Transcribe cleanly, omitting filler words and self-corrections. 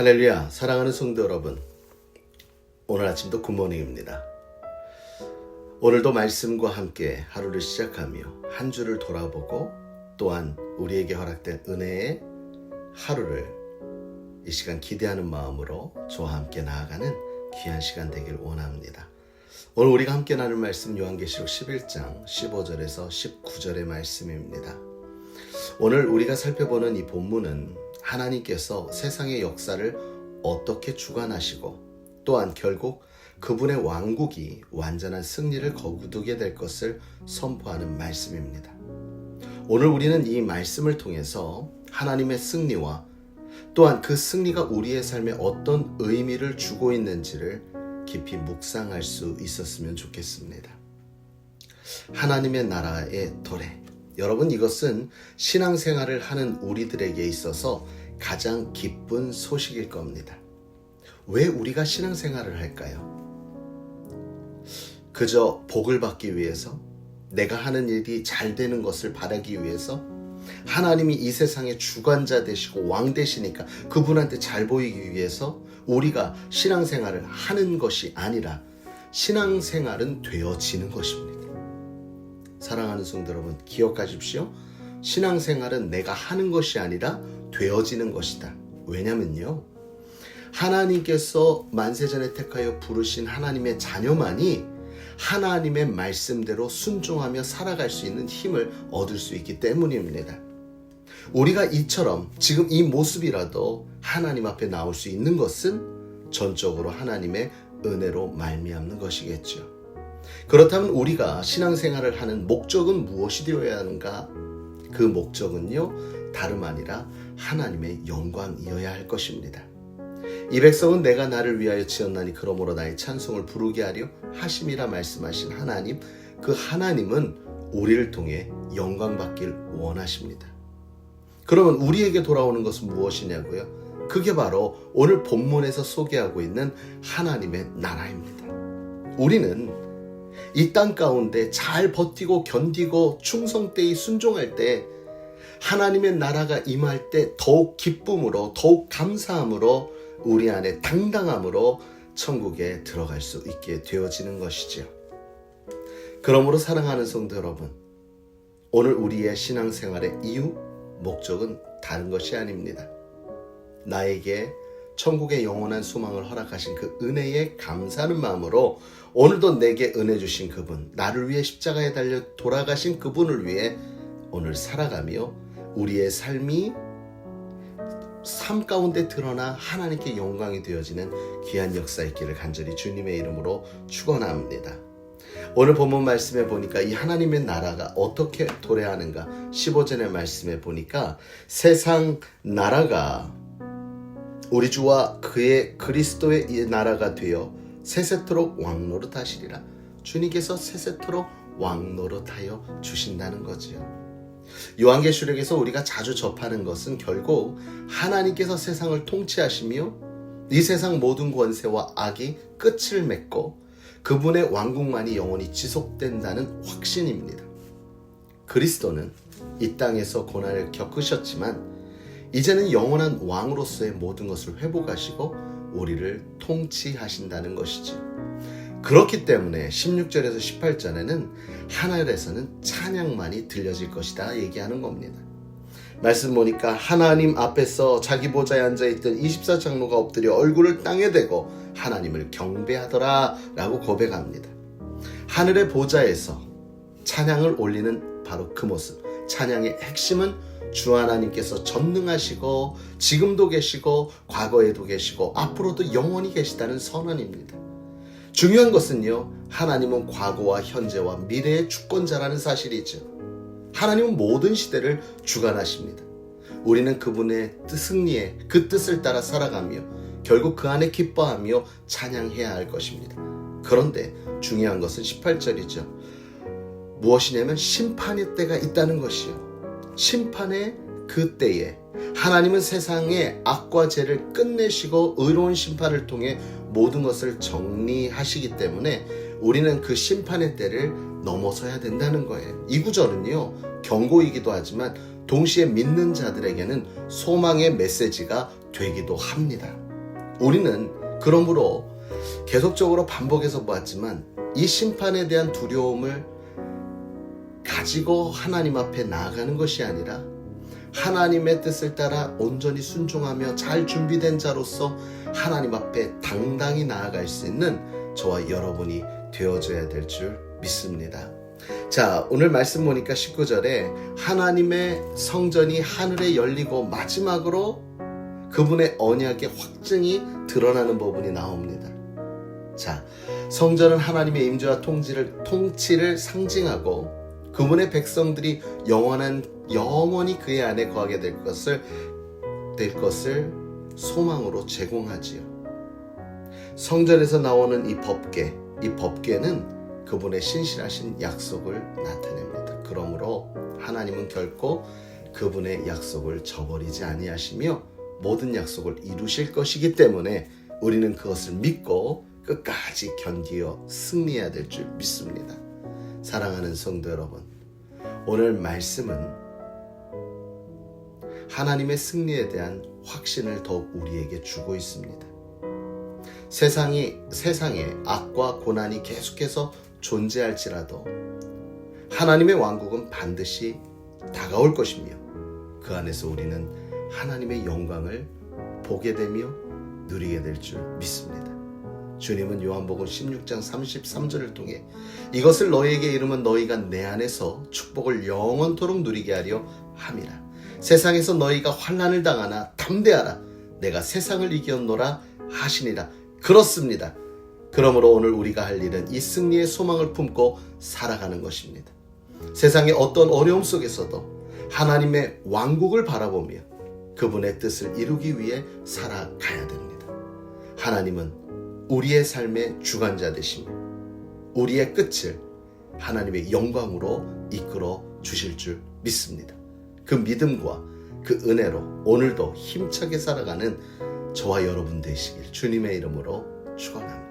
할렐루야, 사랑하는 성도 여러분, 오늘 아침도 굿모닝입니다. 오늘도 말씀과 함께 하루를 시작하며 한 주를 돌아보고 또한 우리에게 허락된 은혜의 하루를 이 시간 기대하는 마음으로 저와 함께 나아가는 귀한 시간 되길 원합니다. 오늘 우리가 함께 나눌 말씀 요한계시록 11장 15절에서 19절의 말씀입니다. 오늘 우리가 살펴보는 이 본문은 하나님께서 세상의 역사를 어떻게 주관하시고 또한 결국 그분의 왕국이 완전한 승리를 거두게 될 것을 선포하는 말씀입니다. 오늘 우리는 이 말씀을 통해서 하나님의 승리와 또한 그 승리가 우리의 삶에 어떤 의미를 주고 있는지를 깊이 묵상할 수 있었으면 좋겠습니다. 하나님의 나라의 도래, 여러분, 이것은 신앙생활을 하는 우리들에게 있어서 가장 기쁜 소식일 겁니다. 왜 우리가 신앙생활을 할까요? 그저 복을 받기 위해서, 내가 하는 일이 잘 되는 것을 바라기 위해서, 하나님이 이 세상의 주관자 되시고 왕 되시니까 그분한테 잘 보이기 위해서 우리가 신앙생활을 하는 것이 아니라 신앙생활은 되어지는 것입니다. 사랑하는 성도 여러분, 기억하십시오. 신앙생활은 내가 하는 것이 아니라 되어지는 것이다. 왜냐면요, 하나님께서 만세전에 택하여 부르신 하나님의 자녀만이 하나님의 말씀대로 순종하며 살아갈 수 있는 힘을 얻을 수 있기 때문입니다. 우리가 이처럼 지금 이 모습이라도 하나님 앞에 나올 수 있는 것은 전적으로 하나님의 은혜로 말미암는 것이겠죠. 그렇다면 우리가 신앙생활을 하는 목적은 무엇이 되어야 하는가? 그 목적은요, 다름 아니라 하나님의 영광이어야 할 것입니다. 이 백성은 내가 나를 위하여 지었나니 그러므로 나의 찬송을 부르게 하려 하심이라 말씀하신 하나님, 그 하나님은 우리를 통해 영광 받길 원하십니다. 그러면 우리에게 돌아오는 것은 무엇이냐고요? 그게 바로 오늘 본문에서 소개하고 있는 하나님의 나라입니다. 우리는 이 땅 가운데 잘 버티고 견디고 충성되이 순종할 때 하나님의 나라가 임할 때 더욱 기쁨으로, 더욱 감사함으로, 우리 안에 당당함으로 천국에 들어갈 수 있게 되어지는 것이죠. 그러므로 사랑하는 성도 여러분, 오늘 우리의 신앙생활의 이유, 목적은 다른 것이 아닙니다. 나에게 천국의 영원한 소망을 허락하신 그 은혜에 감사하는 마음으로 오늘도 내게 은혜 주신 그분, 나를 위해 십자가에 달려 돌아가신 그분을 위해 오늘 살아가며 우리의 삶이 삶 가운데 드러나 하나님께 영광이 되어지는 귀한 역사 있기를 간절히 주님의 이름으로 축원합니다. 오늘 본문 말씀에 보니까 이 하나님의 나라가 어떻게 도래하는가, 15절의 말씀에 보니까 세상 나라가 우리 주와 그의 그리스도의 이 나라가 되어 세세토록 왕노릇 하시리라. 주님께서 세세토록 왕노릇 하여 주신다는 거지요. 요한계시록에서 우리가 자주 접하는 것은 결국 하나님께서 세상을 통치하시며 이 세상 모든 권세와 악이 끝을 맺고 그분의 왕국만이 영원히 지속된다는 확신입니다. 그리스도는 이 땅에서 고난을 겪으셨지만 이제는 영원한 왕으로서의 모든 것을 회복하시고 우리를 통치하신다는 것이죠. 그렇기 때문에 16절에서 18절에는 하늘에서는 찬양만이 들려질 것이다 얘기하는 겁니다. 말씀 보니까 하나님 앞에서 자기 보좌에 앉아있던 24장로가 엎드려 얼굴을 땅에 대고 하나님을 경배하더라 라고 고백합니다. 하늘의 보좌에서 찬양을 올리는 바로 그 모습, 찬양의 핵심은 주 하나님께서 전능하시고 지금도 계시고 과거에도 계시고 앞으로도 영원히 계시다는 선언입니다. 중요한 것은요, 하나님은 과거와 현재와 미래의 주권자라는 사실이죠. 하나님은 모든 시대를 주관하십니다. 우리는 그분의 승리에 그 뜻을 따라 살아가며 결국 그 안에 기뻐하며 찬양해야 할 것입니다. 그런데 중요한 것은 18절이죠. 무엇이냐면 심판의 때가 있다는 것이요. 심판의 그 때에 하나님은 세상의 악과 죄를 끝내시고 의로운 심판을 통해 모든 것을 정리하시기 때문에 우리는 그 심판의 때를 넘어서야 된다는 거예요. 이 구절은요, 경고이기도 하지만 동시에 믿는 자들에게는 소망의 메시지가 되기도 합니다. 우리는 그러므로 계속적으로 반복해서 보았지만 이 심판에 대한 두려움을 가지고 하나님 앞에 나아가는 것이 아니라 하나님의 뜻을 따라 온전히 순종하며 잘 준비된 자로서 하나님 앞에 당당히 나아갈 수 있는 저와 여러분이 되어줘야 될 줄 믿습니다. 자, 오늘 말씀 보니까 19절에 하나님의 성전이 하늘에 열리고 마지막으로 그분의 언약의 확증이 드러나는 부분이 나옵니다. 자, 성전은 하나님의 임재와 통치를 상징하고 그분의 백성들이 영원히 그의 안에 거하게 될 것을 소망으로 제공하지요. 성전에서 나오는 이 법궤는 그분의 신실하신 약속을 나타냅니다. 그러므로 하나님은 결코 그분의 약속을 저버리지 아니하시며 모든 약속을 이루실 것이기 때문에 우리는 그것을 믿고 끝까지 견디어 승리해야 될 줄 믿습니다. 사랑하는 성도 여러분, 오늘 말씀은 하나님의 승리에 대한 확신을 더욱 우리에게 주고 있습니다. 세상에 악과 고난이 계속해서 존재할지라도 하나님의 왕국은 반드시 다가올 것이며 그 안에서 우리는 하나님의 영광을 보게 되며 누리게 될 줄 믿습니다. 주님은 요한복음 16장 33절을 통해 이것을 너희에게 이르면 너희가 내 안에서 축복을 영원토록 누리게 하려 함이라. 세상에서 너희가 환난을 당하나 담대하라. 내가 세상을 이겼노라 하시니라. 그렇습니다. 그러므로 오늘 우리가 할 일은 이 승리의 소망을 품고 살아가는 것입니다. 세상의 어떤 어려움 속에서도 하나님의 왕국을 바라보며 그분의 뜻을 이루기 위해 살아가야 됩니다. 하나님은 우리의 삶의 주관자 되시며 우리의 끝을 하나님의 영광으로 이끌어 주실 줄 믿습니다. 그 믿음과 그 은혜로 오늘도 힘차게 살아가는 저와 여러분 되시길 주님의 이름으로 축원합니다.